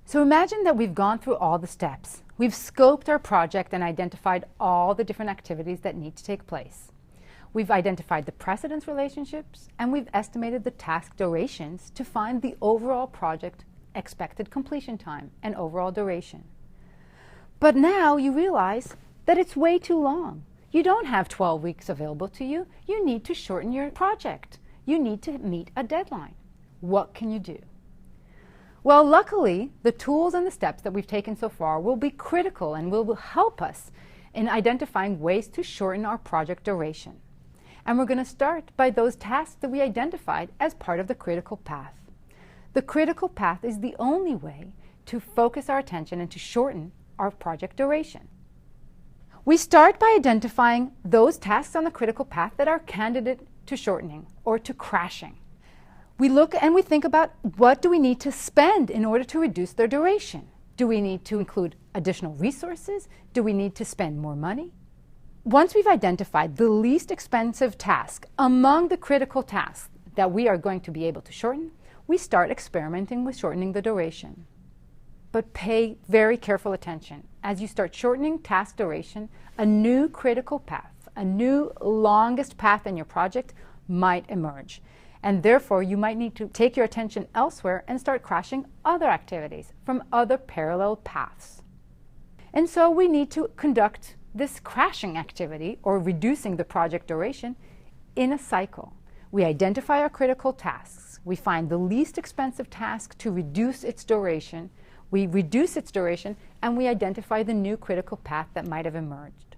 So imagine that we've gone through all the steps. We've scoped our project and identified all the different activities that need to take place. We've identified the precedence relationships, and we've estimated the task durations to find the overall project expected completion time and overall duration. But now you realize that it's way too long. You don't have 12 weeks available to you. You need to shorten your project. You need to meet a deadline. What can you do? Well, luckily, the tools and the steps that we've taken so far will be critical and will help us in identifying ways to shorten our project duration. And we're going to start by those tasks that we identified as part of the critical path. The critical path is the only way to focus our attention and to shorten our project duration. We start by identifying those tasks on the critical path that are candidate to shortening or to crashing. We look and we think about what do we need to spend in order to reduce their duration. Do we need to include additional resources? Do we need to spend more money? Once we've identified the least expensive task among the critical tasks that we are going to be able to shorten, we start experimenting with shortening the duration. But pay very careful attention. As you start shortening task duration, a new critical path, a new longest path in your project might emerge. And therefore, you might need to take your attention elsewhere and start crashing other activities from other parallel paths. And so we need to conduct this crashing activity, or reducing the project duration, in a cycle. We identify our critical tasks. We find the least expensive task to reduce its duration. We reduce its duration, and we identify the new critical path that might have emerged.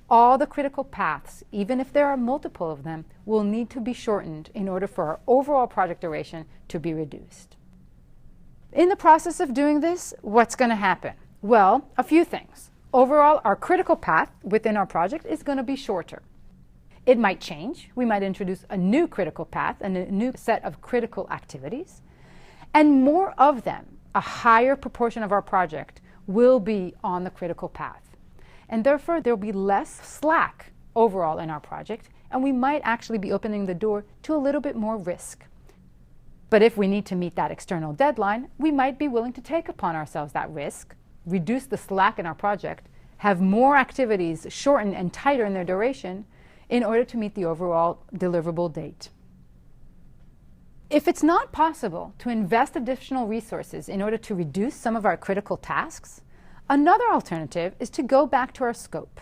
All the critical paths, even if there are multiple of them, will need to be shortened in order for our overall project duration to be reduced. In the process of doing this, what's going to happen? Well, a few things. Overall, our critical path within our project is going to be shorter. It might change. We might introduce a new critical path and a new set of critical activities. And more of them, a higher proportion of our project, will be on the critical path. And therefore, there will be less slack overall in our project, and we might actually be opening the door to a little bit more risk. But if we need to meet that external deadline, we might be willing to take upon ourselves that risk, reduce the slack in our project, have more activities shorten and tighter in their duration in order to meet the overall deliverable date. If it's not possible to invest additional resources in order to reduce some of our critical tasks, another alternative is to go back to our scope.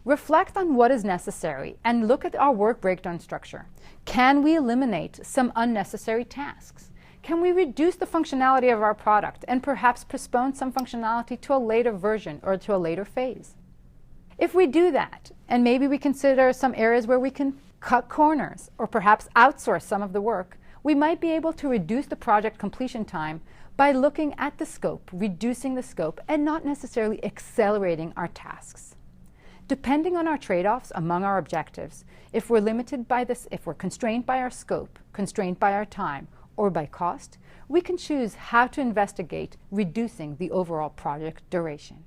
Reflect on what is necessary and look at our work breakdown structure. Can we eliminate some unnecessary tasks? Can we reduce the functionality of our product and perhaps postpone some functionality to a later version or to a later phase? If we do that, and maybe we consider some areas where we can cut corners or perhaps outsource some of the work, we might be able to reduce the project completion time by looking at the scope, reducing the scope, and not necessarily accelerating our tasks. Depending on our trade-offs among our objectives, if we're limited by this, if we're constrained by our scope, constrained by our time, or by cost, we can choose how to investigate reducing the overall project duration.